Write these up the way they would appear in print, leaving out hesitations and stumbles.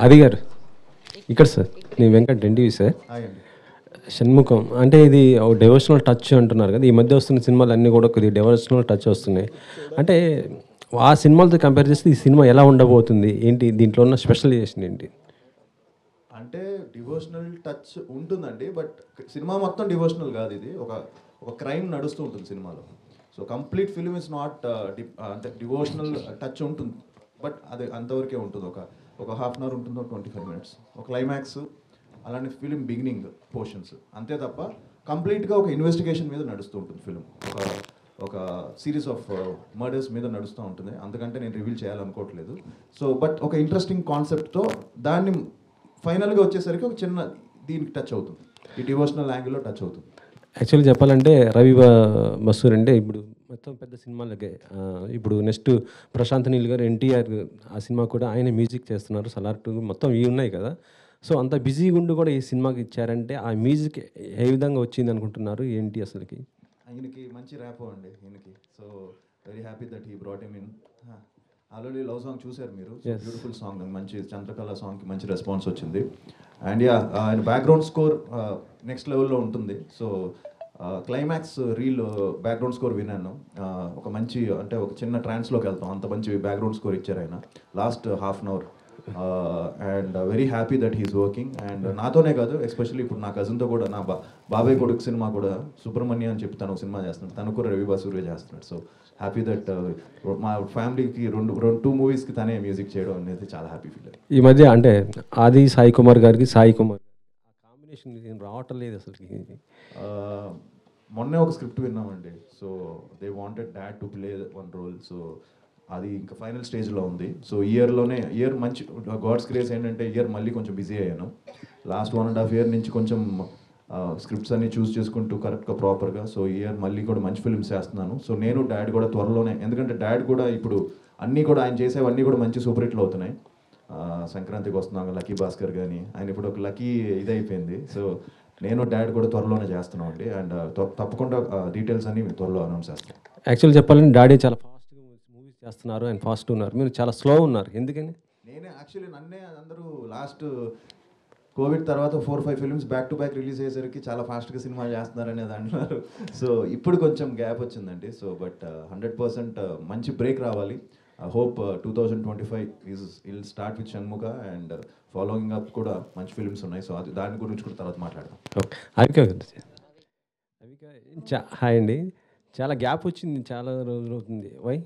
అది గారు ఇక్కడ సార్, నేను వెంకట్ ఎన్టీవీ సార్. షణ్ముఖం అంటే ఇది ఒక డెవోషనల్ టచ్ అంటున్నారు కదా, ఈ మధ్య వస్తున్న సినిమాలు అన్నీ కూడా కొద్దిగా డెవోషనల్ టచ్ వస్తున్నాయి. అంటే ఆ సినిమాలతో కంపేర్ చేస్తే ఈ సినిమా ఎలా ఉండబోతుంది, ఏంటి దీంట్లో ఉన్న స్పెషలైజేషన్ ఏంటి? అంటే డివోషనల్ టచ్ ఉంటుందండి, బట్ సినిమా మొత్తం డివోషనల్ కాదు. ఇది ఒక ఒక క్రైమ్ నడుస్తూ ఉంటుంది సినిమాలో. So complete film is not అంటే డివోషనల్ టచ్ ఉంటుంది, బట్ అది అంతవరకే ఉంటుంది. ఒక ఒక హాఫ్ అన్ అవర్ ఉంటుందో 25 minutes ఒక క్లైమాక్స్, అలానే ఫిలిం బిగినింగ్ పోర్షన్స్, అంతే తప్ప కంప్లీట్గా ఒక ఇన్వెస్టిగేషన్ మీద నడుస్తూ ఉంటుంది ఫిలిం. ఒక సిరీస్ ఆఫ్ మర్డర్స్ మీద నడుస్తూ ఉంటుంది. అందుకంటే నేను రివీల్ చేయాలనుకోవట్లేదు. సో బట్ ఒక ఇంట్రెస్టింగ్ కాన్సెప్ట్తో దాన్ని ఫైనల్గా వచ్చేసరికి ఒక చిన్న దీనికి టచ్ అవుతుంది, ఈ డివోషనల్ యాంగిల్లో టచ్ అవుతుంది. యాక్చువల్లీ చెప్పాలంటే రవి బసూర్ అంటే ఇప్పుడు మొత్తం పెద్ద సినిమాలకే, ఇప్పుడు నెక్స్ట్ ప్రశాంత్ నీల్ గారు ఎన్టీఆర్ ఆ సినిమా కూడా ఆయన మ్యూజిక్ చేస్తున్నారు, సలార్ 2 మొత్తం ఇవి ఉన్నాయి కదా. సో అంత బిజీగా ఉండి కూడా ఈ సినిమాకి ఇచ్చారంటే ఆ మ్యూజిక్ ఏ విధంగా వచ్చింది అనుకుంటున్నారు, ఏంటి అసలుకి? ఆయనకి మంచి ర్యాపో అండి ఈయనకి. So very happy that he brought him in. Already love song చూశారు మీరు, బ్యూటిఫుల్ సాంగ్, మంచి చంద్రకళ సాంగ్కి మంచి రెస్పాన్స్ వచ్చింది. అండ్ యా, ఆయన బ్యాక్గ్రౌండ్ స్కోర్ నెక్స్ట్ లెవెల్లో ఉంటుంది. So climax reel background score విన్నాను. ఒక మంచి అంటే ఒక చిన్న ట్రాన్స్లోకి వెళ్తాం, అంత మంచి బ్యాక్గ్రౌండ్ స్కోర్ ఇచ్చారు ఆయన last half an hour. And very happy that he's working. And నాతోనే కాదు, ఎస్పెషల్లీ ఇప్పుడు నా కజిన్తో కూడా, నా బాబాయ్ కొడుకు సినిమా కూడా సుబ్రహ్మణ్య అని చెప్పి తను సినిమా చేస్తున్నాడు, తను కూడా రవి బసూరే చేస్తున్నాడు. సో హ్యాపీ దట్ మా ఫ్యామిలీకి టూ మూవీస్కి తనే మ్యూజిక్ చేయడం అనేది చాలా హ్యాపీ ఫీల్. ఈ మధ్య అంటే ఆది సాయి కుమార్ గారికి సాయి కుమార్ ఆ కాంబినేషన్ రావటం లేదు అసలుకి. మొన్నే ఒక స్క్రిప్ట్ విన్నామండి. So they wanted dad to play one role. So అది ఇంకా ఫైనల్ స్టేజ్లో ఉంది. సో ఇయర్ మంచి గాడ్స్ గ్రేస్ ఏంటంటే ఇయర్ మళ్ళీ కొంచెం బిజీ అయ్యాను. లాస్ట్ 1.5 year నుంచి కొంచెం స్క్రిప్ట్స్ అన్ని చూస్ చేసుకుంటూ కరెక్ట్గా ప్రాపర్గా. సో ఇయర్ మళ్ళీ కూడా మంచి ఫిల్మ్స్ చేస్తున్నాను. సో నేను డాడ్ కూడా త్వరలోనే, ఎందుకంటే డాడ్ కూడా ఇప్పుడు అన్నీ కూడా ఆయన చేసేవన్నీ కూడా మంచి సూపర్ హిట్లు అవుతున్నాయి. సంక్రాంతికి వస్తున్నాం లక్కీ భాస్కర్ కానీ, ఆయన ఇప్పుడు ఒక లక్కీ ఇదైపోయింది. సో నేను డాడ్ కూడా త్వరలోనే చేస్తున్నాం అండి. అండ్ తప్పకుండా డీటెయిల్స్ అన్ని త్వరలో అనౌన్స్ చేస్తాను. యాక్చువల్లీ చెప్పాలంటే డాడీ చాలా ఫాస్ట్గా మూవీస్ చేస్తున్నారు, అండ్ ఫాస్ట్ ఉన్నారు, మీరు చాలా స్లో ఉన్నారు, ఎందుకని? నన్నే అందరూ లాస్ట్ కోవిడ్ తర్వాత 4-5 films back to back release అయ్యేసరికి చాలా ఫాస్ట్గా సినిమా చేస్తున్నారనేది అంటున్నారు. సో ఇప్పుడు కొంచెం గ్యాప్ వచ్చిందండి. సో బట్ 100% మంచి బ్రేక్ రావాలి. I hope 2025 will start with Shanmukha, and following up కూడా మంచి ఫిల్మ్స్ ఉన్నాయి. సో అది దాని గురించి కూడా తర్వాత మాట్లాడదాం. హాయ్ అండి, చాలా గ్యాప్ వచ్చింది, చాలా రోజులు అవుతుంది. Why?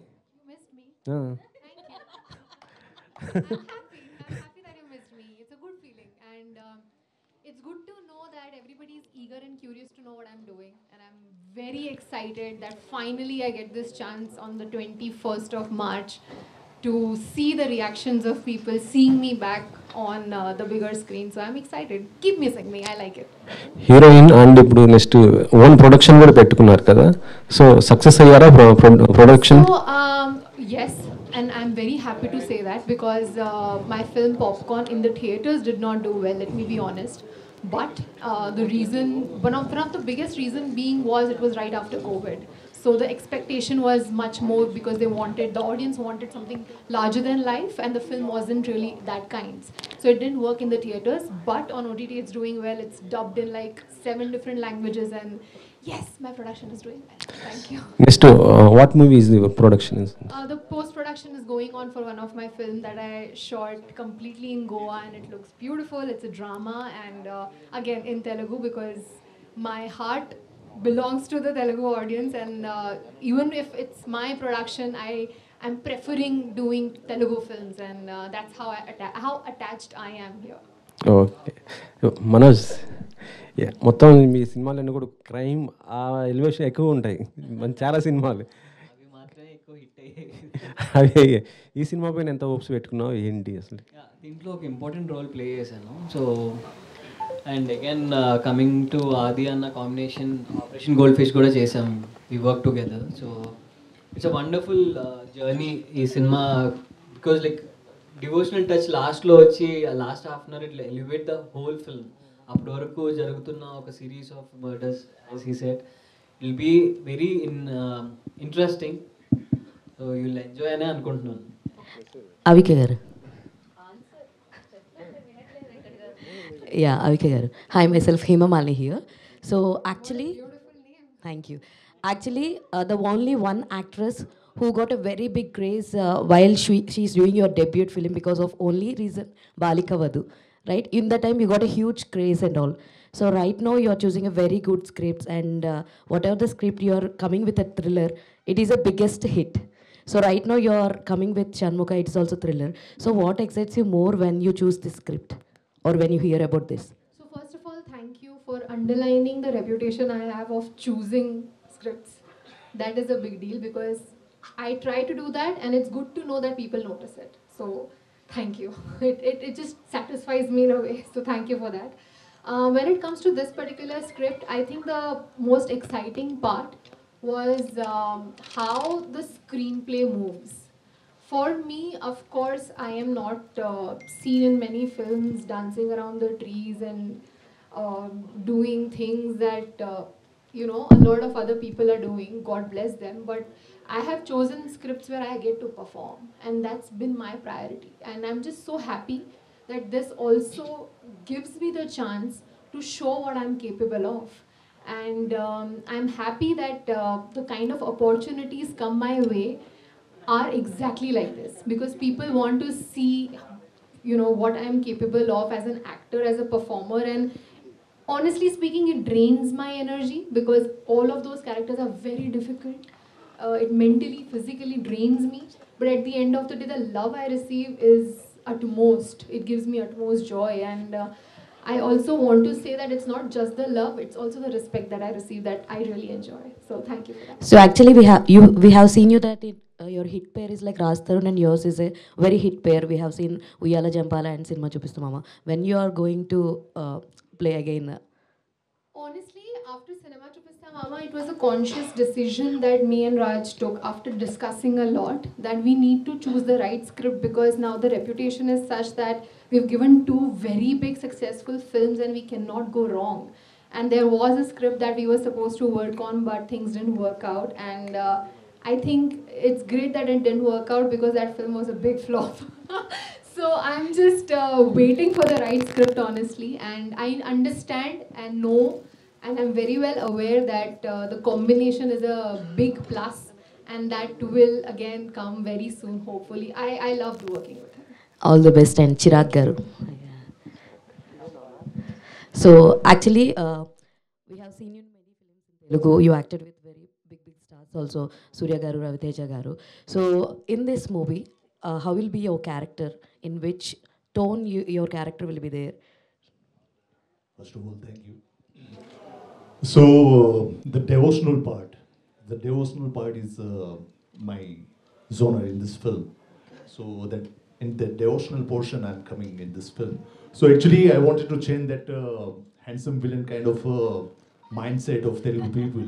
It's good to know that everybody is eager and curious to know what I'm doing, and I'm very excited that finally I get this chance on the 21st of March to see the reactions of people seeing me back on the bigger screen. So I'm excited. Keep missing me. I like it. Heroine and ఇప్పుడు next own production కూడా పెట్టుకున్నారు కదా, so success అయ్యారా production? So yes, and I'm very happy to say that, because my film Popcorn in the theaters did not do well, let me be honest. But the reason, one of the biggest reason being was it was right after COVID. So the expectation was much more, because the audience wanted something larger than life, and the film wasn't really that kind. So it didn't work in the theaters, but on OTT it's doing well. It's dubbed in like 7 different languages, and yes, my production is doing well. Thank you. Next, what movie is the production? The post-production is going on for one of my films that I shot completely in Goa, and it looks beautiful. It's a drama, and again in Telugu, because my heart belongs to the Telugu audience, and even if it's my production, I'm preferring doing Telugu films, and that's how attached I am here. Okay Manoj, మొత్తం మీ సినిమాలన్నీ కూడా crime ఆ elevation ఎక్కువ ఉంటాయి, చాలా సినిమాలు అవి మాత్రమే ఎక్కువ హిట్ అయ్యాయి. అవి ఈ సినిమా పైన ఎంత హోప్స్ పెట్టుకున్నావు, ఏంటి అసలు? దీంట్లో ఒక ఇంపార్టెంట్ రోల్ ప్లే చేశాను. So and again coming to Aadi అన్న కాంబినేషన్ ఆపరేషన్ గోల్డ్ ఫిష్ కూడా చేసాం, we work together. So it's a wonderful journey ఈ cinema, because like devotional touch లాస్ట్లో వచ్చి లాస్ట్ హాఫ్ అన్ అవర్ ఇట్లా ఎలివేట్ ద హోల్ ఫిల్మ్. అప్పటి వరకు జరుగుతున్న ఒక series of murders, as he said, will be very interesting. So you will enjoy అనే అనుకుంటున్నాను. అవిక గారు Yeah, Avika garu. Hi, myself Hema Malini here. So actually, Beautiful name. thank you. Actually, the only one actress who got a very big grace while she's doing your debut film because of only reason Balika Vadu, right? In that time, you got a huge grace and all. So right now, you're choosing a very good script, and whatever the script you're coming with a thriller, it is a biggest hit. So right now, you're coming with Shanmuka, it's also thriller. So what excites you more when you choose this script or when you hear about this? So first of all, thank you for underlining the reputation I have of choosing scripts. That is a big deal because I try to do that, and it's good to know that people notice it. So thank you. It just satisfies me in a way. So thank you for that. When it comes to this particular script, I think the most exciting part was how the screenplay moves. For me, of course, I am not seen in many films dancing around the trees and doing things that a lot of other people are doing. God bless them. But I have chosen scripts where I get to perform, and that's been my priority. And I'm just so happy that this also gives me the chance to show what I'm capable of. And I'm happy that the kind of opportunities come my way are exactly like this because people want to see what I am capable of as an actor, as a performer. And honestly speaking, it drains my energy because all of those characters are very difficult. It mentally, physically drains me, but at the end of the day, the love I receive is utmost. It gives me utmost joy. And I also want to say that it's not just the love, it's also the respect that I receive that I really enjoy. So thank you for that. So actually, we have seen you that your hit pair is like Raj Tarun and yours is a very hit pair. We have seen Uyala Jampala and Cinema Chupistu Mama. When you are going to play again, Honestly, after Cinema Chupista Mama, it was a conscious decision that me and Raj took after discussing a lot that we need to choose the right script because now the reputation is such that we've given two very big successful films and we cannot go wrong. And there was a script that we were supposed to work on, but things didn't work out. And I think it's great that it didn't work out because that film was a big flop. So I'm just waiting for the right script, honestly. And I understand and know, and I'm very well aware that the combination is a big plus, and that will again come very soon, hopefully. I loved working with him. all the best and Chirag Garu. So actually, we have seen you in many films in Telugu. You acted with very big stars also, Surya Garu, Raviteja Garu. So in this movie, how will be your character? In which tone your character will be there? First of all, thank you. So the devotional part is my genre in this film. So that in the devotional portion, I'm coming in this film. So actually, I wanted to change that handsome villain kind of mindset of Telugu people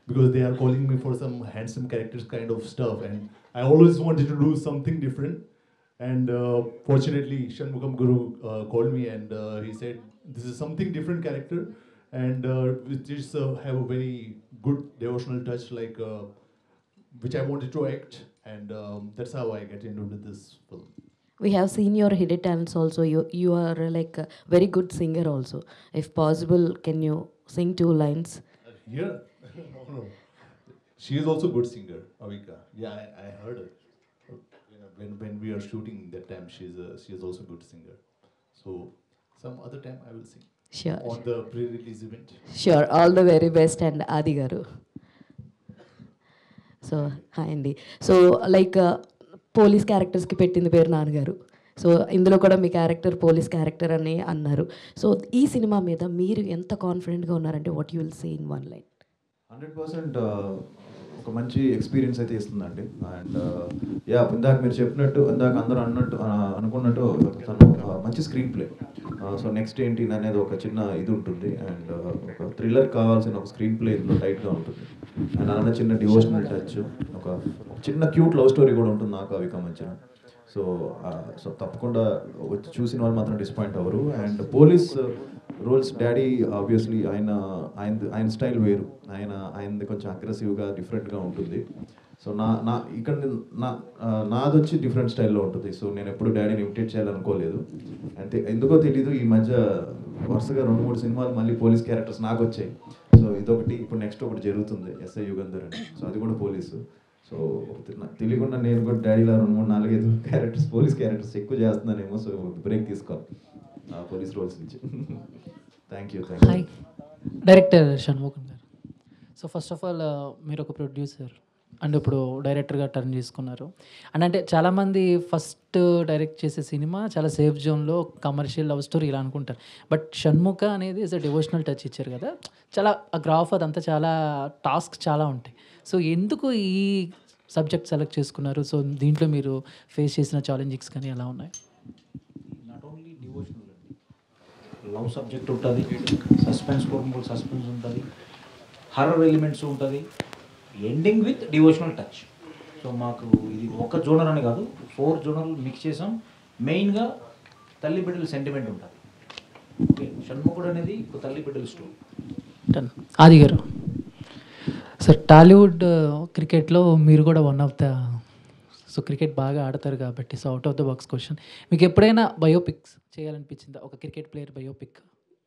because they are calling me for some handsome characters kind of stuff, and I always wanted to do something different. And fortunately, Shanmugam Guru called me and he said, "This is something different character, and which is have a very good devotional touch, like which I wanted to act, and that's how I get into this film." We have seen your hidden talents also. You are like a very good singer also. If possible, can you sing 2 lines? Here, no. She is also good singer, Avika. Yeah, I heard her. When we are shooting that time, she is also good singer. So some other time I will sing Sure. on the pre-release event. Sure. All the very best and Adi Garu. So hi అండి so like police క్యారెక్టర్స్కి పెట్టింది పేరు నాన్నగారు so ఇందులో కూడా మీ character police character అని అన్నారు so ఈ cinema మీద మీరు ఎంత కాన్ఫిడెంట్గా ఉన్నారంటే what you will say in 1 line 100% ఒక మంచి ఎక్స్పీరియన్స్ అయితే ఇస్తుందండి. అండ్ యా ఇందాక మీరు చెప్పినట్టు ఇందాక అందరూ అనుకున్నట్టు తను మంచి స్క్రీన్ ప్లే. సో నెక్స్ట్ ఏంటి అనేది ఒక చిన్న ఇది ఉంటుంది. అండ్ ఒక థ్రిల్లర్ కావాల్సిన ఒక స్క్రీన్ ప్లే ఇందులో టైట్గా ఉంటుంది. అండ్ అలానే చిన్న డివోషనల్ టచ్, ఒక చిన్న క్యూట్ లవ్ స్టోరీ కూడా ఉంటుంది నాకు అవిక మధ్యన. సో తప్పకుండా వచ్చి చూసిన వాళ్ళు మాత్రం డిసప్పాయింట్ అవ్వరు. And police roles daddy obviously ఆయన స్టైల్ వేరు, ఆయనది కొంచెం అగ్రెసివ్గా డిఫరెంట్గా ఉంటుంది. సో ఇక్కడ నాది వచ్చి డిఫరెంట్ స్టైల్లో ఉంటుంది. సో నేను ఎప్పుడు డాడీని ఇమిటేట్ చేయాలనుకోలేదు. అంతే ఎందుకో తెలీదు ఈ మధ్య వరుసగా 2-3 సినిమాలు మళ్ళీ పోలీస్ క్యారెక్టర్స్ నాకు వచ్చాయి. సో ఇదొకటి, ఇప్పుడు నెక్స్ట్ ఒకటి జరుగుతుంది ఎస్ఐ యుగంధర్ అని. సో అది కూడా పోలీసు. సో తెలియకుండా నేను కూడా డాడీలో 2-3-4-5 క్యారెక్టర్స్ పోలీస్ క్యారెక్టర్స్ ఎక్కువ చేస్తున్నానేమో. సో బ్రేక్ తీసుకోవాలి పోలీస్ రోల్స్ నుంచి. Thank you. హాయ్ డైరెక్టర్ షణ్ముఖన్ గారు. సో ఫస్ట్ ఆఫ్ ఆల్ మీరు ఒక ప్రొడ్యూసర్ అండ్ ఇప్పుడు డైరెక్టర్గా టర్న్ చేసుకున్నారు. అండ్ అంటే చాలామంది ఫస్ట్ డైరెక్ట్ చేసే సినిమా చాలా సేఫ్ జోన్లో కమర్షియల్ లవ్ స్టోరీ ఇలా అనుకుంటారు. బట్ షణ్ముఖ అనేది ఇస్ అ డివోషనల్ టచ్ ఇచ్చారు కదా, చాలా ఆ గ్రాఫ్ అదంతా చాలా టాస్క్ చాలా ఉంటాయి. సో ఎందుకు ఈ సబ్జెక్ట్ సెలెక్ట్ చేసుకున్నారు? సో దీంట్లో మీరు ఫేస్ చేసిన ఛాలెంజింగ్స్ కానీ ఎలా ఉన్నాయి? నాట్ ఓన్లీ డివోషనల్ అండి, లవ్ సబ్జెక్ట్ ఉంటుంది, సస్పెన్స్ కోరుకుంటూ సస్పెన్స్ ఉంటుంది, హర్రర్ ఎలిమెంట్స్ ఉంటుంది, ending with devotional touch. So మాకు ఇది ఒక జోనర్ అని కాదు, 4 జోనర్లు మిక్స్ చేసాం. మెయిన్గా తల్లి బిడ్డల సెంటిమెంట్ ఉంటుంది. ఓకే, షణ్ముఖుడు అనేది ఒక తల్లి బిడ్డల స్టోరీ. డన్. ఆది గారు, సార్ టాలీవుడ్ క్రికెట్లో మీరు కూడా one of the, so cricket బాగా ఆడతారు కాబట్టి, so out of the box question, మీకు ఎప్పుడైనా బయోపిక్స్ చేయాలనిపించిందా? ఒక క్రికెట్ ప్లేయర్ బయోపిక్,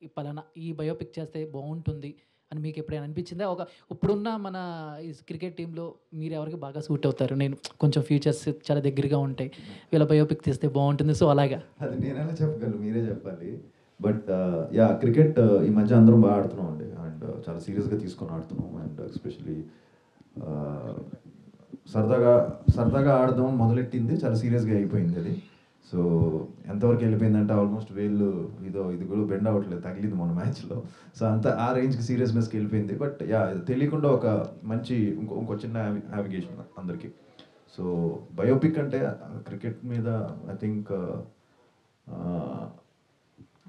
ఈ పలానా ఈ బయోపిక్ చేస్తే బాగుంటుంది అని మీకు ఎప్పుడైనా అనిపించిందా? ఇప్పుడున్న మన ఈ క్రికెట్ టీంలో మీరు ఎవరికి బాగా సూట్ అవుతారు, నేను కొంచెం ఫ్యూచర్స్ చాలా దగ్గరగా ఉంటాయి, వీళ్ళ బయోపిక్ తీస్తే బాగుంటుంది, సో అలాగా? అది నేనైనా చెప్పగలను, మీరే చెప్పాలి. బట్ యా, క్రికెట్ ఈ మధ్య అందరం బాగా ఆడుతున్నాం అండి. అండ్ చాలా సీరియస్గా తీసుకొని ఆడుతున్నాం. అండ్ ఎస్పెషలీ సరదాగా ఆడదాం మొదలెట్టింది, చాలా సీరియస్గా అయిపోయింది అది. సో ఎంతవరకు వెళ్ళిపోయిందంటే ఆల్మోస్ట్ ఇది కూడా బెండ్ అవ్వట్లేదు, తగిలింది మన మ్యాచ్లో. సో అంత ఆ రేంజ్కి సీరియస్నెస్కి వెళ్ళిపోయింది. బట్ యా, తెలియకుండా ఒక మంచి ఇంకో చిన్న నావిగేషన్ అందరికీ. సో బయోపిక్ అంటే క్రికెట్ మీద ఐ థింక్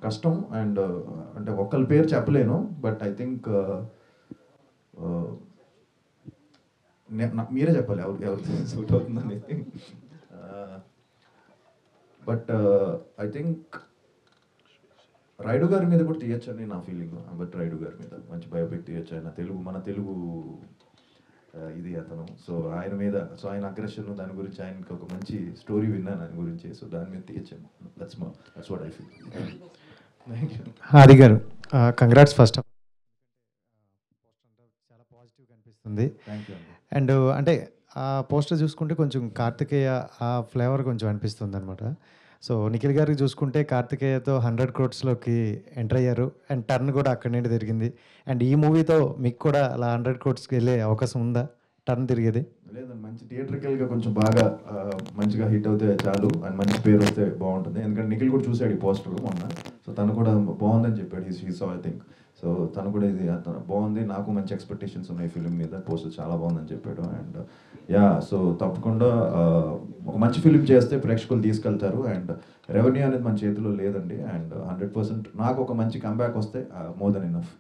కష్టం. అండ్ అంటే ఒక్కరి పేరు చెప్పలేను, బట్ ఐ థింక్ మీరే చెప్పాలి ఎవరు సూట్ అవుతుందని. బట్ ఐ థింక్ రైడు గారి మీద కూడా తీయచ్చని నా ఫీలింగ్. బట్ రైడు గారి మీద మంచి బయోపిక్ తీయచ్చు. ఆయన మన తెలుగు ఇది అతను. సో ఆయన మీద, సో ఆయన అగ్రెషన్ దాని గురించి, ఆయనకి ఒక మంచి స్టోరీ విన్నాను ఆయన గురించి. సో దాని మీద తీయచ్చాము. That's what I feel. Thank you. Aadi గారు, కంగ్రాట్స్ ఫస్ట్. చాలా పాజిటివ్గా అనిపిస్తుంది. థ్యాంక్ యూ అండి. అండ్ అంటే ఆ పోస్టర్ చూసుకుంటే కొంచెం కార్తికేయ ఆ ఫ్లేవర్ కొంచెం అనిపిస్తుంది అనమాట. సో నిఖిల్ గారికి చూసుకుంటే కార్తికేయతో 100 crores ఎంటర్ అయ్యారు. అండ్ టర్న్ కూడా అక్కడి నుండి తిరిగింది. అండ్ ఈ మూవీతో మీకు కూడా అలా 100 crores వెళ్ళే అవకాశం ఉందా, టర్న్ తిరిగేది? లేదండి, మంచి థియేట్రికల్గా కొంచెం బాగా మంచిగా హిట్ అవుతే చాలు, అండ్ మంచి పేరు వస్తే బాగుంటుంది. ఎందుకంటే నిఖిల్ కూడా చూశాడు ఈ పోస్టర్ మొన్న. సో తను కూడా బాగుందని చెప్పాడు. He so I think. So తను కూడా ఇది బాగుంది, నాకు మంచి ఎక్స్పెక్టేషన్స్ ఉన్నాయి ఫిలిం మీద, పోస్టర్ చాలా బాగుందని చెప్పాడు. అండ్ యా, సో తప్పకుండా ఒక మంచి ఫిలిం చేస్తే ప్రేక్షకులు తీసుకెళ్తారు. అండ్ రెవెన్యూ అనేది మన చేతిలో లేదండి. అండ్ 100% నాకు ఒక మంచి కంబ్యాక్ వస్తే మోర్ దెన్ ఇనఫ్.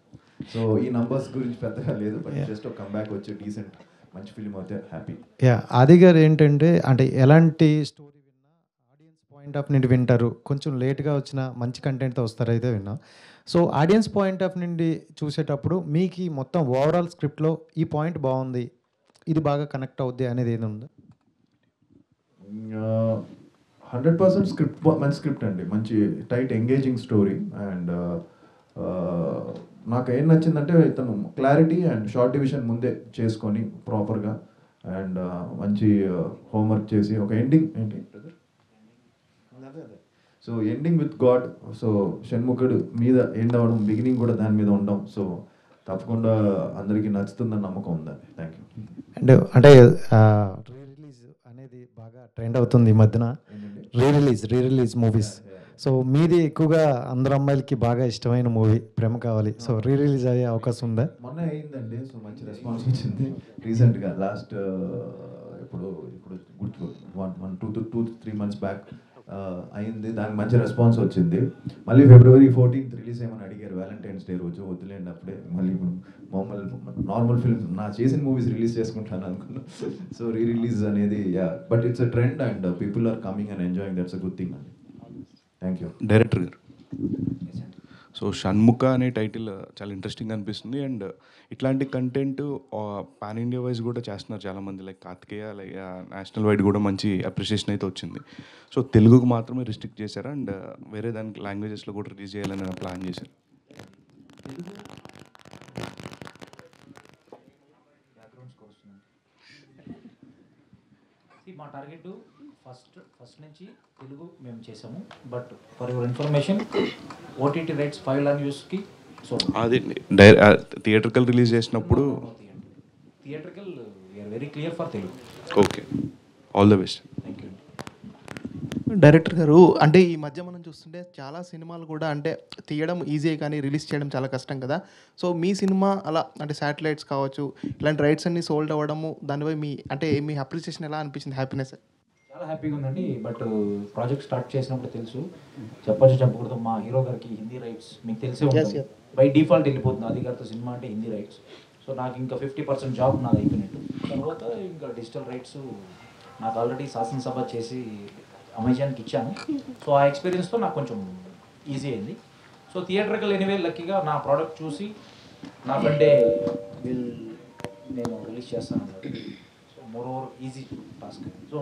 సో ఈ నంబర్స్ గురించి పెద్దగా లేదు, బట్ జస్ట్ ఒక కంబ్యాక్ వచ్చి డీసెంట్ మంచి ఫిలిం అయితే హ్యాపీ. యా, ఆది గారు ఏంటంటే అంటే ఎలాంటి స్టోరీ విన్నా ఆడియన్స్ పాయింట్ ఆఫ్ నుండి వింటారు, కొంచెం లేట్గా వచ్చిన మంచి కంటెంట్తో వస్తారైతే విన్నా. సో ఆడియన్స్ పాయింట్ ఆఫ్ నుండి చూసేటప్పుడు మీకు మొత్తం ఓవరాల్ స్క్రిప్ట్లో ఈ పాయింట్ బాగుంది, ఇది బాగా కనెక్ట్ అవుద్ది అనేది ఏది ఉందా? 100% స్క్రిప్ట్, మంచి స్క్రిప్ట్ అండి, మంచి టైట్ ఎంగేజింగ్ స్టోరీ. అండ్ నాకు ఏం నచ్చిందంటే ఇతను క్లారిటీ అండ్ షార్ట్ డివిజన్ ముందే చేసుకొని ప్రాపర్గా, అండ్ మంచి హోంవర్క్ చేసి ఒక ఎండింగ్ ఏంటి so ending with God. So షణ్ముఖుడు మీద ఎండ్ అవ్వడం, బిగినింగ్ కూడా దాని మీద ఉండడం. సో తప్పకుండా అందరికీ నచ్చుతుందని నమ్మకం ఉందండి. Thank you. అండ్ అంటే రీ రిలీజ్ అనేది బాగా ట్రెండ్ అవుతుంది ఈ మధ్యన, రీ రిలీజ్ మూవీస్. సో మీది ఎక్కువగా అందరు అమ్మాయిలకి బాగా ఇష్టమైన మూవీ ప్రేమ కావాలి. సో రీ రిలీజ్ అయ్యే అవకాశం ఉందా? మొన్న అయిందండి. సో మంచి రెస్పాన్స్ వచ్చింది. రీసెంట్గా లాస్ట్ ఇప్పుడు గుర్తు 2-3 months బ్యాక్ అయింది. దానికి మంచి రెస్పాన్స్ వచ్చింది. మళ్ళీ February 14th రిలీజ్ ఏమని అడిగారు, వ్యాలంటైన్స్ డే రోజు. వద్దులేండి అప్పుడే, మళ్ళీ నార్మల్ ఫిల్మ్ నా చేసిన మూవీస్ రిలీజ్ చేసుకుంటాను అనుకున్నాను. సో రీ రిలీజ్ అనేది yeah, but it's a trend and people are coming and enjoying. That's a good thing అండి. Thank you. డైరెక్టర్ గారు, సో షణ్ముఖ అనే టైటిల్ చాలా ఇంట్రెస్టింగ్ అనిపిస్తుంది. అండ్ ఇట్లాంటి కంటెంట్ పాన్ ఇండియా వైజ్ కూడా చేస్తున్నారు చాలామంది, like Karthikeya, like national wide కూడా మంచి అప్రిషియేషన్ అయితే వచ్చింది. సో తెలుగుకు మాత్రమే రిస్ట్రిక్ట్ చేశారా అండ్ వేరే దానికి లాంగ్వేజెస్లో కూడా రిలీజ్ చేయాలని ప్లాన్ చేశారు? మా టార్గెట్ ఫస్ట్ నుంచి తెలుగు మేము చేసాము. But for your information OTT rights 5 లాంగ్వేజెస్కి. సో అది థియేటర్కల్ రిలీజ్ చేసినప్పుడు theatrical we are very clear for Telugu. Okay, all the best. Thank you. Director గారు, అంటే ఈ మధ్య మనం చూస్తుంటే చాలా సినిమాలు కూడా అంటే తీయడం ఈజీ కానీ రిలీజ్ చేయడం చాలా కష్టం కదా. సో మీ సినిమా అలా అంటే శాటిలైట్స్ కావచ్చు, ఇలాంటి రైట్స్ అన్ని సోల్డ్ అవ్వడము, దానిపై మీ అప్రిసియేషన్ ఎలా అనిపించింది? హ్యాపీనెస్? చాలా హ్యాపీగా ఉందండి. బట్ ప్రాజెక్ట్ స్టార్ట్ చేసినప్పుడు తెలుసు, చెప్పకూడదు, మా హీరో గారికి హిందీ రైట్స్ మీకు తెలిసే ఉంటుంది, బై డిఫాల్ట్ వెళ్ళిపోతుంది ఆది గారితో సినిమా అంటే హిందీ రైట్స్. సో నాకు ఇంకా 50% జాబ్ నాది అయిపోయినట్టు. తర్వాత ఇంకా డిజిటల్ రైట్స్ నాకు ఆల్రెడీ శాసనసభ చేసి అమెజాన్కి ఇచ్చాను. సో ఆ ఎక్స్పీరియన్స్తో నాకు కొంచెం ఈజీ అయింది. సో థియేటర్కల్ ఎనీవే లక్కీగా నా ప్రోడక్ట్ చూసి నా బర్త్డే నేను రిలీజ్ చేస్తాను అన్నది. So more over easy task. So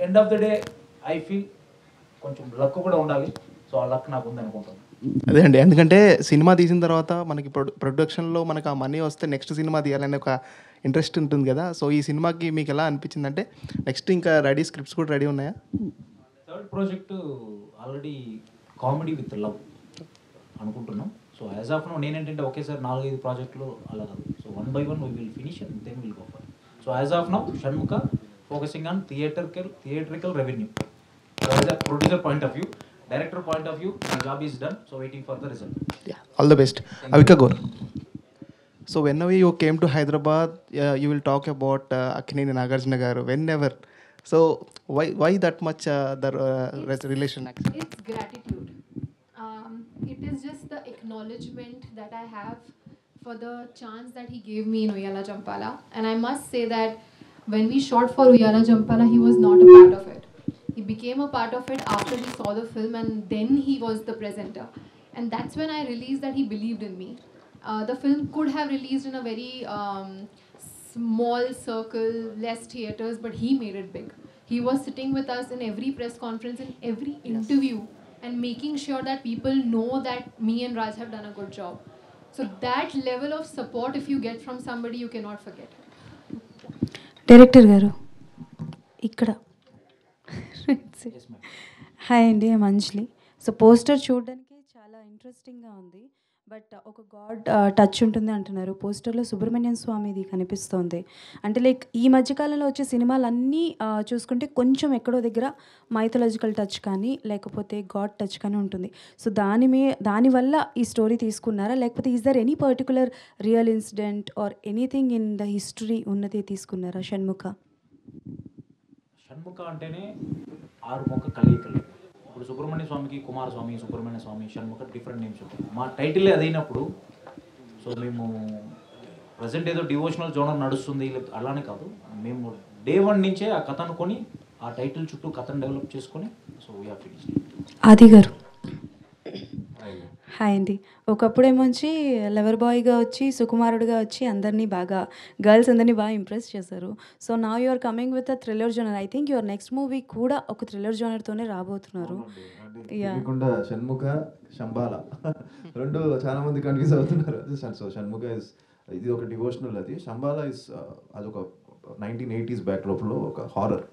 end of the day I feel కొంచెం లక్ కూడా ఉండాలి. సో ఆ లక్ నాకు ఉంది అనుకుంటాను. అదే అండి, ఎందుకంటే సినిమా తీసిన తర్వాత మనకి ప్రొడక్షన్లో మనకు ఆ మనీ వస్తే నెక్స్ట్ సినిమా తీయాలనే ఒక ఇంట్రెస్ట్ ఉంటుంది కదా. సో ఈ సినిమాకి మీకు ఎలా అనిపించింది? అంటే నెక్స్ట్ ఇంకా రెడీ స్క్రిప్ట్స్ కూడా రెడీ ఉన్నాయా? Third project already comedy with love అనుకుంటున్నాం. సో యాజ్ ఆఫ్ నో నేనేంటంటే ఒకేసారి 4-5 ప్రాజెక్టులు అలా కాదు. So 1 by 1 we will finish and then will go for. So as of now Shanmukh focusing on theatrical revenue. As a producer point of view, director point of view, my job is done. So waiting for the result. Yeah, all the best. Avika Gaur. So whenever you came to Hyderabad, you will talk about Akkineni Nagarjuna garu. Whenever. So why that much relation? It's gratitude. It is just the acknowledgement that I have for the chance that he gave me in Uyala Champala. And I must say that when we shot for Uyala Champala, he was not a part of it. He became a part of it after he saw the film, and then he was the presenter. And that's when I realized that he believed in me. The film could have released in a very small circle, less theaters, but he made it big. He was sitting with us in every press conference, in every interview, and making sure that people know that me and Raj have done a good job. So that level of support, if you get from somebody, you cannot forget. Director గారు ఇక్కడ hi అండి, మంజ్లీ. So poster చూడడానికి చాలా ఇంట్రెస్టింగ్గా ఉంది, but ఒక God touch ఉంటుంది అంటున్నారు. పోస్టర్లో సుబ్రహ్మణ్యం స్వామిది కనిపిస్తోంది. అంటే లైక్ ఈ మధ్యకాలంలో వచ్చే సినిమాలన్నీ చూసుకుంటే కొంచెం ఎక్కడో దగ్గర మైథలాజికల్ టచ్ కానీ లేకపోతే గాడ్ టచ్ కానీ ఉంటుంది. సో దానివల్ల ఈ స్టోరీ తీసుకున్నారా, లేకపోతే is there any particular real incident or anything in the history ఉన్నది తీసుకున్నారా? షణ్ముఖ అంటేనే 6 మొక్క కలయికలు. ఇప్పుడు సుబ్రహ్మణ్య స్వామికి కుమారస్వామి, సుబ్రహ్మణ్య స్వామి, షణ్ముఖ డిఫరెంట్ నేమ్స్ ఉంటాయి. మా టైటిలే అదైనప్పుడు సో మేము ప్రజెంట్ ఏదో డివోషనల్ జోనర్ నడుస్తుంది అలానే కాదు, మేము డే 1 నుంచే ఆ కథ అనుకొని ఆ టైటిల్ చుట్టూ కథను డెవలప్ చేసుకొని సో వీఆర్ ఫినిష్డ్. ఆది గారు హాయ్ అండి. ఒకప్పుడేమొచ్చి లవర్ బాయ్గా వచ్చి సుకుమారుడుగా వచ్చి అందరినీ బాగా గర్ల్స్ అందరినీ బాగా ఇంప్రెస్ చేశారు. సో నా you are coming with a thriller genre. I think your next movie కూడా ఒక థ్రిల్లర్ జోనర్తోనే రాబోతున్నారు. షణ్ముఖ శంబాల రెండు చాలా మంది కన్ఫ్యూజ్ అవుతున్నారు. సో షణ్ముఖ ఇది ఒక డివోషనల్, అది శంబాల అదొక 1980s బ్యాక్డ్రాప్లో ఒక హారర్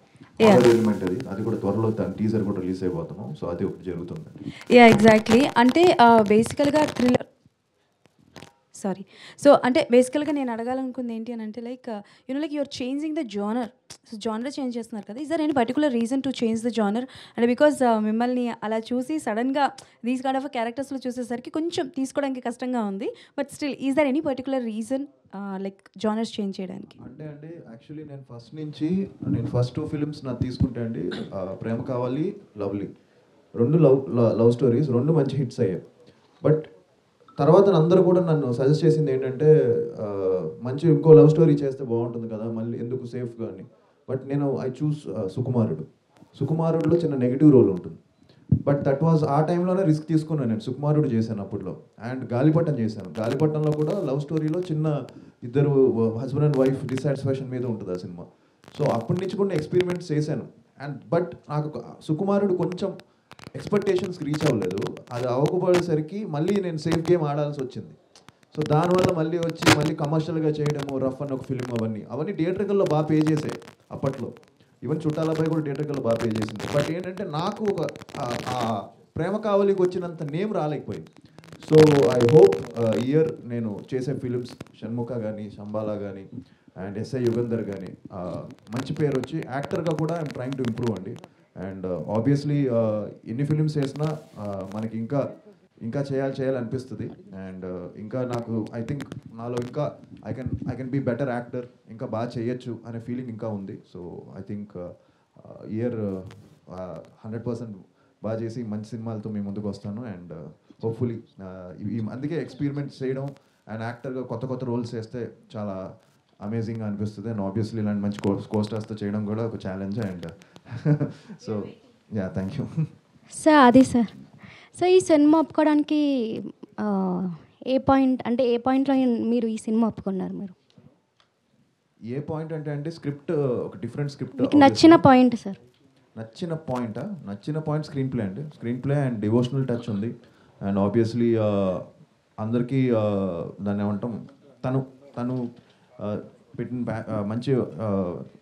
ఎలిమెంట్. అది కూడా త్వరలో టీజర్ కూడా రిలీజ్ అయిపోతున్నాం. సో అది ఒకటి జరుగుతుంది. Yeah exactly. అంటే బేసికల్గా థ్రిల్లర్ సో అంటే బేసికల్గా నేను అడగాలనుకుంది ఏంటి అని అంటే like like you're changing the genre. So genre change చేస్తున్నారు కదా, is there any particular reason to change the genre? అంటే బికాజ్ మిమ్మల్ని అలా చూసి సడన్గా దీస్ కైండ్ ఆఫ్ క్యారెక్టర్స్లో చూసేసరికి కొంచెం తీసుకోవడానికి కష్టంగా ఉంది. But still is there any particular reason like genres change చేయడానికి? అంటే యాక్చువల్లీ నేను ఫస్ట్ 2 ఫిల్మ్స్ నాకు తీసుకుంటే అండి, ప్రేమ కావాలి, లవ్లీ, 2 లవ్ స్టోరీస్, 2 మంచి హిట్స్ అయ్యాయి. బట్ తర్వాత అందరూ కూడా నన్ను సజెస్ట్ చేసింది ఏంటంటే మంచి ఇంకో లవ్ స్టోరీ చేస్తే బాగుంటుంది కదా, మళ్ళీ ఎందుకు సేఫ్గా అని. బట్ నేను ఐ చూస్ సుకుమారుడులో చిన్న నెగిటివ్ రోల్ ఉంటుంది. బట్ దట్ వాజ్ ఆ టైంలోనే రిస్క్ తీసుకున్నాను నేను. సుకుమారుడు చేశాను అప్పట్లో, అండ్ గాలిపటం చేశాను. గాలిపటంలో కూడా లవ్ స్టోరీలో చిన్న ఇద్దరు హస్బెండ్ అండ్ వైఫ్ డిసాటిస్ఫాక్షన్ మీద ఉంటుంది ఆ సినిమా. సో అప్పటి నుంచి కూడా ఎక్స్పెరిమెంట్స్ చేశాను. అండ్ బట్ నాకు సుకుమారుడు కొంచెం ఎక్స్పెక్టేషన్స్కి రీచ్ అవ్వలేదు. అది అవ్వకపోయేసరికి మళ్ళీ నేను సేఫ్ గేమ్ ఆడాల్సి వచ్చింది. సో దానివల్ల మళ్ళీ వచ్చి మళ్ళీ కమర్షియల్గా చేయడము, రఫ్ అన్న ఒక ఫిల్మ్, అవన్నీ థియేటర్కల్లో బాగా పే చేసాయి అప్పట్లో. ఈవెన్ చుట్టాలపై కూడా థియేటర్కల్లో బాగా పే చేసింది. బట్ ఏంటంటే నాకు ఒక ప్రేమ కావలికి వచ్చినంత నేమ్ రాలేకపోయింది. సో ఐ హోప్ ఇయర్ నేను చేసే ఫిలిమ్స్ షణ్ముఖ కానీ, శంబాలా కానీ, అండ్ ఎస్ఐ యుగంధర్ కానీ మంచి పేరు వచ్చి యాక్టర్గా కూడా ఐఎమ్ ట్రైంగ్ టు ఇంప్రూవ్ అండి. అండ్ ఆబ్వియస్లీ ఎన్ని ఫిలిమ్స్ చేసినా మనకి ఇంకా చేయాలనిపిస్తుంది. అండ్ ఇంకా నాకు ఐ థింక్ నాలో ఇంకా I can be better actor, ఇంకా బాగా చేయొచ్చు అనే ఫీలింగ్ ఇంకా ఉంది. సో ఐ థింక్ ఇయర్ 100% బాగా చేసి మంచి సినిమాలతో మీ ముందుకు వస్తాను. అండ్ హోప్ఫుల్లీ అందుకే ఎక్స్పెరిమెంట్స్ చేయడం అండ్ యాక్టర్గా కొత్త రోల్స్ చేస్తే చాలా అమేజింగ్గా అనిపిస్తుంది. అండ్ ఆబ్వియస్లీ ఇలాంటి మంచి కోస్టర్స్తో చేయడం కూడా ఒక challenge. And so thank you sir. అది సార్, సో ఈ సినిమా ఒప్పుకోవడానికి ఏ పాయింట్లో మీరు ఈ సినిమా ఒప్పుకున్నారు? మీరు ఏ పాయింట్ అంటే స్క్రిప్ట్ ఒక డిఫరెంట్ స్క్రిప్ట్. మీకు నచ్చిన పాయింట్ సార్? నచ్చిన పాయింట్ స్క్రీన్ ప్లే అండి. Screen play and devotional touch ఉంది. అండ్ ఆబ్వియస్లీ అందరికీ దాన్ని ఏమంటాం, తను పెట్టిన మంచి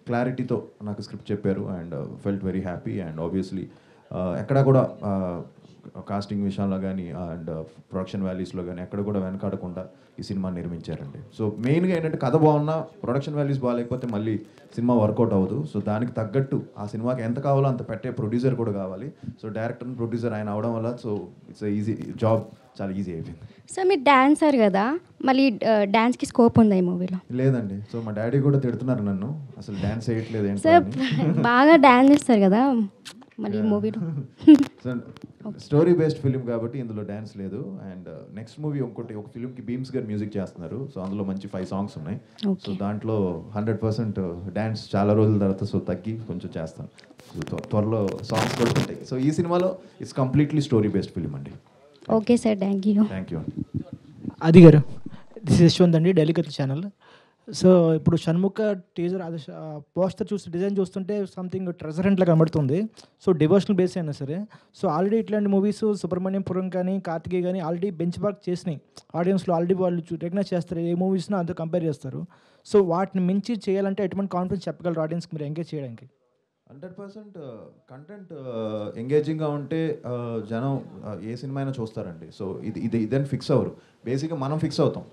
క్లారిటీతో నాకు స్క్రిప్ట్ చెప్పారు. And felt very happy. And obviously ఎక్కడా కూడా కాస్టింగ్ విషయంలో కానీ అండ్ ప్రొడక్షన్ వాల్యూస్లో కానీ ఎక్కడ కూడా వెనకాడకుండా ఈ సినిమా నిర్మించారండి. సో మెయిన్గా ఏంటంటే కథ బాగున్నా ప్రొడక్షన్ వాల్యూస్ బాగాలేకపోతే మళ్ళీ సినిమా వర్కౌట్ అవ్వదు. సో దానికి తగ్గట్టు ఆ సినిమాకి ఎంత కావాలో అంత పెట్టే ప్రొడ్యూసర్ కూడా కావాలి. సో డైరెక్టర్ అండ్ ప్రొడ్యూసర్ ఆయన అవడం వల్ల సో ఇట్స్ ఈజీ జాబ్, చాలా ఈజీ అయిపోయింది. సార్ మీరు డాన్సర్ కదా, మళ్ళీ డాన్స్కి స్కోప్ ఉందా ఈ మూవీలో? లేదండి. సో మా డాడీ కూడా తిడుతున్నారు నన్ను, అసలు డాన్స్ వేయట్లేదు ఏంటి సార్. బాగా డాన్స్ చేస్తారు కదా మళ్ళీ మూవీలో. స్టోరీ బేస్డ్ ఫిలిం కాబట్టి ఇందులో డ్యాన్స్ లేదు. అండ్ నెక్స్ట్ మూవీ ఒక ఫిలింకి బీమ్స్ గారు మ్యూజిక్ చేస్తున్నారు. సో అందులో మంచి 5 సాంగ్స్ ఉన్నాయి. సో దాంట్లో 100% డ్యాన్స్ చాలా రోజుల తర్వాత సో తగ్గి కొంచెం చేస్తాను. త్వరలో సాంగ్స్ కూడా ఉంటాయి. సో ఈ సినిమాలో it's completely story based film అండి. Okay sir, thank you. Aadi గారు, దిస్ యశ్వంత్ అండి, డైలీ కథ ఛానల్. సో ఇప్పుడు షణ్ముఖ టీజర్ అది పోస్టర్ డిజైన్ చూస్తుంటే సంథింగ్ ట్రెజర్ హంట్లా కనబడుతుంది. సో డివోషనల్ బేస్ అయినా సరే, సో ఆల్రెడీ ఇట్లాంటి మూవీస్ సుబ్రహ్మణ్యపురం కానీ కార్తికేయ కానీ ఆల్రెడీ బెంచ్ మార్క్ చేసినాయి ఆడియన్స్లో. ఆల్రెడీ వాళ్ళు రికగ్నైజ్ చేస్తారు, ఏ మూవీస్నో అంతా కంపేర్ చేస్తారు. సో వాటిని మించి చేయాలంటే ఎటువంటి కాన్ఫిడెన్స్ చెప్పగలరు ఆడియన్స్కి మీరు ఎంగేజ్ చేయడానికి? 100% కంటెంట్ ఎంగేజింగ్గా ఉంటే జనం ఏ సినిమా అయినా చూస్తారండి. సో ఇదని ఫిక్స్ అవ్వరు. బేసిక్గా మనం ఫిక్స్ అవుతాం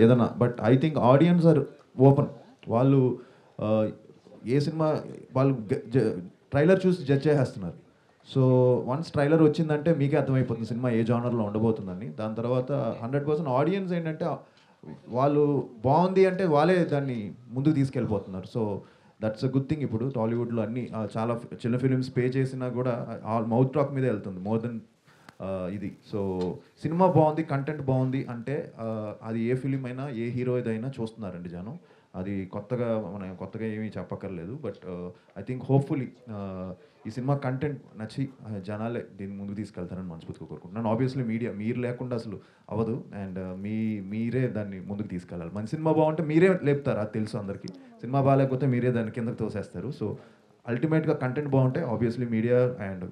ఏదన్నా. But I think audience are open. వాళ్ళు ఏ సినిమా వాళ్ళు ట్రైలర్ చూసి జడ్జ్ చేసేస్తున్నారు. సో వన్స్ ట్రైలర్ వచ్చిందంటే మీకే అర్థమైపోతుంది సినిమా ఏ జానర్లో ఉండబోతుందని. దాని తర్వాత 100% ఆడియన్స్ ఏంటంటే వాళ్ళు బాగుంది అంటే వాళ్ళే దాన్ని ముందుకు తీసుకెళ్ళిపోతున్నారు. So that's a good thing. ఇప్పుడు టాలీవుడ్లో అన్ని చాలా చిన్న ఫిలిమ్స్ పే చేసినా కూడా మౌత్ టాక్ మీదే వెళ్తుంది మోర్ దెన్ ఇది. సో సినిమా బాగుంది, కంటెంట్ బాగుంది అంటే అది ఏ ఫిలిం అయినా ఏ హీరో ఏదైనా చూస్తున్నారండి జనం. అది మనం కొత్తగా ఏమీ చెప్పక్కర్లేదు. బట్ ఐ థింక్ హోప్ఫుల్లీ ఈ సినిమా కంటెంట్ నచ్చి జనాలే దీన్ని ముందుకు తీసుకెళ్తారని మనస్ఫూర్తిగా కోరుకుంటున్నాను. ఆబ్వియస్లీ మీడియా మీరు లేకుండా అసలు అవ్వదు. అండ్ మీరే దాన్ని ముందుకు తీసుకెళ్ళాలి. మన సినిమా బాగుంటే మీరే లేపుతారు, అది తెలుసు అందరికీ. సినిమా బాగాలేకపోతే మీరే దాన్ని కిందకు తోసేస్తారు. సో అల్టిమేట్గా కంటెంట్ బాగుంటే ఆబ్వియస్లీ మీడియా అండ్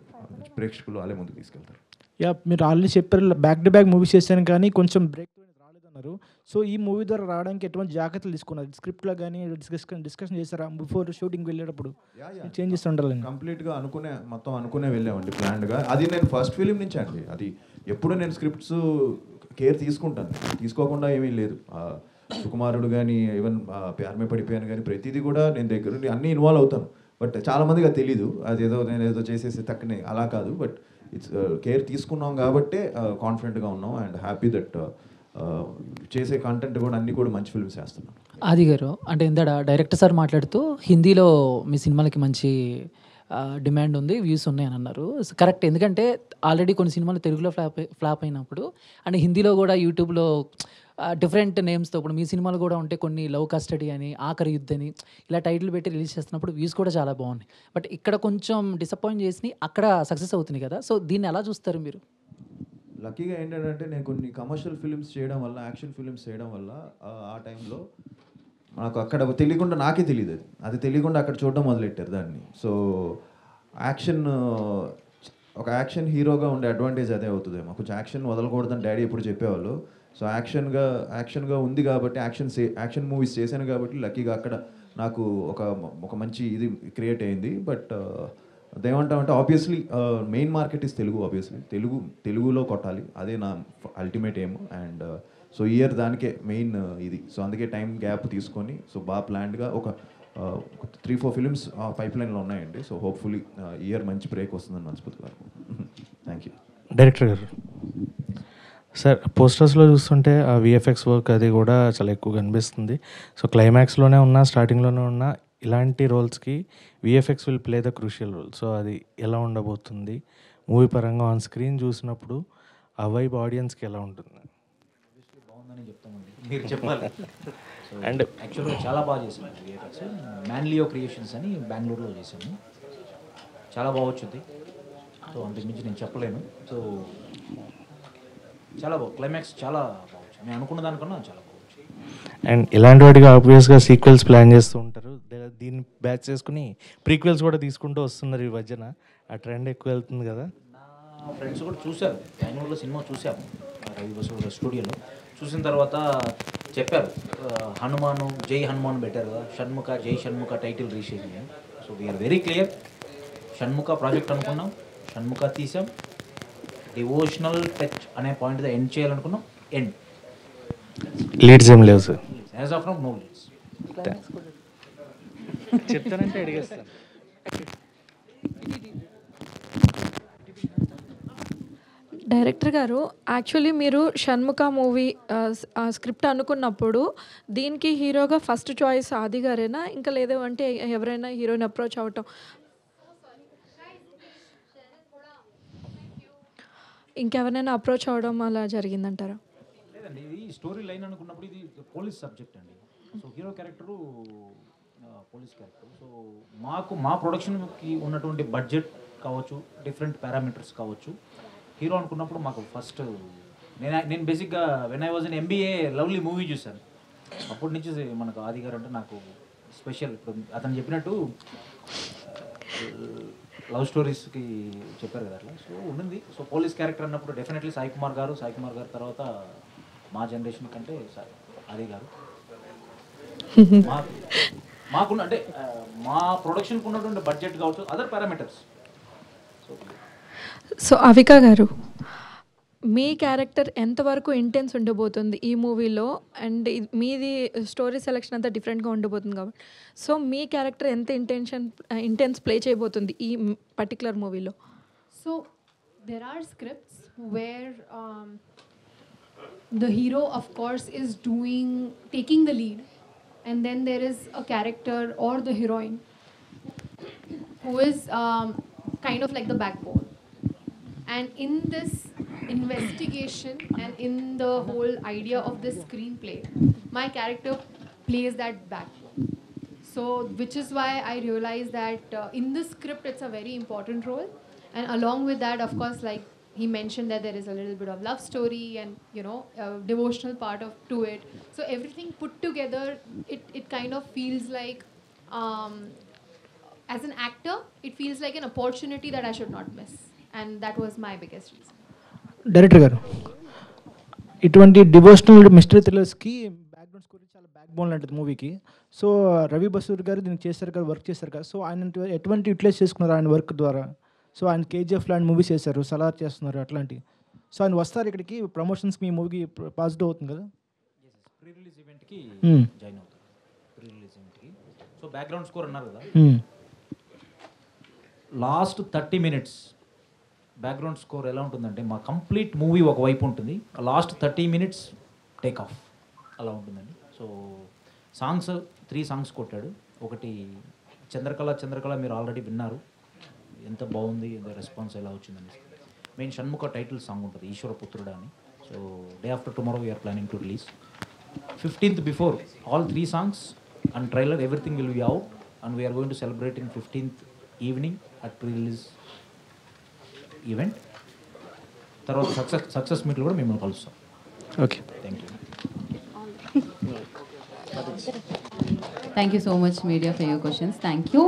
ప్రేక్షకులు వాళ్ళే ముందుకు తీసుకెళ్తారు. యా, మీరు ఆల్రెడీ చెప్పారు బ్యాక్ టు బ్యాక్ మూవీస్ చేశాను కానీ కొంచెం బ్రేక్ రాలేదన్నారు. సో ఈ మూవీ ద్వారా రావడానికి ఎటువంటి జాగ్రత్తలు తీసుకున్నారు? స్క్రిప్ట్లో కానీ డిస్కషన్ చేశారా బిఫోర్ షూటింగ్ వెళ్ళేటప్పుడు? చేంజెస్ ఉండాలి. కంప్లీట్గా మొత్తం అనుకునే వెళ్ళామండి ప్లాన్డ్గా. అది నేను ఫస్ట్ ఫిలిం నుంచి అండి. అది ఎప్పుడు నేను స్క్రిప్ట్స్ కేర్ తీసుకుంటాను, తీసుకోకుండా ఏమీ లేదు. సుకుమారుడు కానీ ఈవెన్ ప్యార్మే పడిపోయాను కానీ ప్రతిదీ కూడా నేను దగ్గర నుండి అన్నీ ఇన్వాల్వ్ అవుతాను. బట్ చాలామందికి అది తెలీదు. నేను ఏదో చేసేసి తక్కనే అలా కాదు. బట్ ఇట్స్ కేర్ తీసుకున్నాం కాబట్టే కాన్ఫిడెంట్గా ఉన్నాం. అండ్ హ్యాపీ దట్ చేసే కంటెంట్ కూడా అన్నీ కూడా మంచి ఫిల్మ్స్ చేస్తున్నాం. ఆది గారు, అంటే ఇందాక డైరెక్టర్ సార్ మాట్లాడుతూ హిందీలో మీ సినిమాలకి మంచి డిమాండ్ ఉంది, వ్యూస్ ఉన్నాయని అన్నారు. కరెక్ట్. ఎందుకంటే ఆల్రెడీ కొన్ని సినిమాలు తెలుగులో ఫ్లాప్ అయినప్పుడు అండ్ హిందీలో కూడా యూట్యూబ్లో డిఫరెంట్ నేమ్స్తో ఇప్పుడు మీ సినిమాలు కూడా ఉంటే కొన్ని లవ్ కస్టడీ అని, ఆఖరి యుద్ధ్ అని ఇలా టైటిల్ పెట్టి రిలీజ్ చేస్తున్నప్పుడు వ్యూస్ కూడా చాలా బాగున్నాయి. బట్ ఇక్కడ కొంచెం డిసప్పాయింట్ చేసి అక్కడ సక్సెస్ అవుతుంది కదా, సో దీన్ని ఎలా చూస్తారు మీరు? లక్కీగా ఏంటంటే నేను కొన్ని కమర్షియల్ ఫిలిమ్స్ చేయడం వల్ల, యాక్షన్ ఫిలిమ్స్ చేయడం వల్ల ఆ టైంలో నాకు అక్కడ తెలియకుండా, నాకే తెలియదు అది తెలియకుండా అక్కడ చూడడం మొదలెట్టారు దాన్ని. సో ఒక యాక్షన్ హీరోగా ఉండే అడ్వాంటేజ్ అదే అవుతుందేమో, కొంచెం యాక్షన్ వదలకూడదని డాడీ ఎప్పుడు చెప్పేవాళ్ళు. సో యాక్షన్గా ఉంది కాబట్టి, యాక్షన్ మూవీస్ చేశాను కాబట్టి లక్కీగా అక్కడ నాకు ఒక మంచి ఇది క్రియేట్ అయింది. బట్ అదేమంటామంటే obviously main market is Telugu. Obviously తెలుగులో కొట్టాలి, అదే నా ultimate aim. And so year దానికే మెయిన్ ఇది. సో అందుకే టైం గ్యాప్ తీసుకొని సో బాగా ప్లాన్డ్గా ఒక 3-4 ఫిలిమ్స్ పైప్ లైన్లో ఉన్నాయండి. సో హోప్ఫుల్లీ ఇయర్ మంచి బ్రేక్ వస్తుందని మనస్ఫూర్తిగా. Thank you. డైరెక్టర్ గారు, సార్ పోస్టర్స్లో చూస్తుంటే ఆ విఎఫ్ఎక్స్ వర్క్ అది కూడా చాలా ఎక్కువ కనిపిస్తుంది. సో క్లైమాక్స్లోనే ఉన్నా, స్టార్టింగ్లోనే ఉన్నా, ఇలాంటి రోల్స్కి VFX will play the crucial role. So అది ఎలా ఉండబోతుంది మూవీ పరంగా ఆన్ స్క్రీన్ చూసినప్పుడు, ఆ వైబ్ ఆడియన్స్కి ఎలా ఉంటుంది? బాగుందని చెప్తామండి, మీరు చెప్పాలి. అండ్ యాక్చువల్గా చాలా బాగా చేసాము విఎఫ్ఎక్స్. మ్యాన్లియో క్రియేషన్స్ అని బెంగళూరులో చేసాము, చాలా బాగా వచ్చింది. సో అంతకుమించి నేను చెప్పలేను. సో చాలా బాగు, క్లైమాక్స్ చాలా బాగుంది, నేను అనుకున్న దానికన్నా చాలా బాగుంది. అండ్ ఇలాంటి వాటికి ఆబ్వియస్గా సీక్వెల్స్ ప్లాన్ చేస్తూ ఉంటారు. దీన్ని బ్యాచ్ చేసుకుని ప్రీక్వెల్స్ కూడా తీసుకుంటూ వస్తున్నారు ఈ మధ్యన. ఆ ట్రెండ్ ఎక్కువ వెళ్తుంది కదా. నా ఫ్రెండ్స్ కూడా చూశారు, బెంగళూరులో సినిమా చూశాము రవి బసు స్టూడియోలో. చూసిన తర్వాత చెప్పారు, హనుమాను జై హనుమాన్ పెట్టారు కదా, షణ్ముఖ జై షణ్ముఖ టైటిల్ రీషేజ్. So we are very clear, Shanmukha project అనుకున్నాం, షణ్ముఖ తీసాం. డివోషనల్ టచ్ అనే పాయింట్ ఎండ్ చేయాలనుకున్నాం, ఎండ్. లీడ్స్ ఏం లేవు sir? As of now no leads. చెప్తానంటే అడిగేస్తాను. డైరెక్టర్ గారు, యాక్చువల్లీ మీరు షణ్ముఖ మూవీ స్క్రిప్ట్ అనుకున్నప్పుడు దీనికి హీరోగా ఫస్ట్ చాయిస్ ఆది గారేనా, ఇంకా లేదు అంటే ఎవరైనా హీరోయిన్ అప్రోచ్ అవటం, ఇంకెవరైనా అప్రోచ్ అవడం అలా జరిగిందంటారా? లేదండి, ఇది స్టోరీ లైన్ అనుకున్నప్పుడు ఇది పోలీస్ సబ్జెక్ట్ అండి. So hero character police character. So మా ప్రొడక్షన్కి ఉన్నటువంటి బడ్జెట్ కావచ్చు, డిఫరెంట్ పారామీటర్స్ కావచ్చు, హీరో అనుకున్నప్పుడు మాకు ఫస్ట్ నేను బేసిక్గా when I was in MBA lovely movie చూశాను. అప్పటి నుంచి మనకు ఆది గారు అంటే నాకు స్పెషల్. ఇప్పుడు అతను చెప్పినట్టు లవ్ స్టోరీస్కి చెప్పారు కదా, అట్లా సో ఉండింది. సో పోలీస్ క్యారెక్టర్ అన్నప్పుడు డెఫినెట్లీ సాయి కుమార్ గారు తర్వాత మా జనరేషన్ కంటే ఆది గారు. మాకున్న అంటే మా ప్రొడక్షన్కి ఉన్నటువంటి బడ్జెట్ కావచ్చు, అదర్ పారామీటర్స్. సో అవిక గారు, మీ క్యారెక్టర్ ఎంతవరకు ఇంటెన్స్ ఉండబోతుంది ఈ మూవీలో? అండ్ మీది స్టోరీ సెలెక్షన్ అంతా డిఫరెంట్గా ఉండబోతుంది కాబట్టి, సో మీ క్యారెక్టర్ ఎంత ఇంటెన్స్ ప్లే చేయబోతుంది ఈ పర్టికులర్ మూవీలో? So there are scripts where the hero of course is taking the lead, and then there is a character or the heroine who is kind of like the backbone. And in this investigation and in the whole idea of this screenplay, my character plays that backbone. So which is why I realized that in the script it's a very important role. And along with that, of course, like he mentioned that there is a little bit of love story and, you know, devotional part to it. So everything put together, it kind of feels like, as an actor, it feels like an opportunity that I should not miss. And that was my biggest reason. Director గారు, ఇటువంటి devotional mystery థ్రిల్లర్స్కి background score చాలా back bone లాంటిది మూవీకి. So Ravi Basur గారు దీనికి చేశారు కదా, work చేశారు కదా, సో ఆయన ఎటువంటి యూటిలైజ్ చేసుకున్నారు ఆయన వర్క్ ద్వారా? సో ఆయన కేజీఎఫ్ లాంటి మూవీస్ చేశారు, సలార్ చేస్తున్నారు, అట్లాంటివి. సో ఆయన వస్తారు ఇక్కడికి ప్రమోషన్స్కి, మీ మూవీకి పాజిటివ్ అవుతుంది కదా? ప్రీ రిలీజ్ ఈవెంట్కి జాయిన్ అవుతారు. ప్రీ రిలీజ్ ఈవెంట్కి. సో బ్యాక్గ్రౌండ్ స్కోర్ అన్నారు కదా, లాస్ట్ 30 minutes బ్యాక్గ్రౌండ్ స్కోర్ ఎలా ఉంటుందంటే, మా కంప్లీట్ మూవీ ఒకవైపు ఉంటుంది, లాస్ట్ 30 minutes టేక్ ఆఫ్ అలా ఉంటుందండి. సో సాంగ్స్ 3 songs కొట్టాడు. ఒకటి చంద్రకళ మీరు ఆల్రెడీ విన్నారు, ఎంత బాగుంది, ఎంత రెస్పాన్స్ ఎలా వచ్చిందని. మెయిన్ షణ్ముఖ టైటిల్ సాంగ్ ఉంటుంది, ఈశ్వరపుత్రుడా అని. So day after tomorrow we're planning to release 15th before all 3 songs and trailer everything will be out and we are going to celebrate in 15th evening at pre-release event. తర్వాత success మీట్లో కూడా మిమ్మల్ని కలుస్తాం. Okay, thank you. Thank you so much, media, for your questions. Thank you.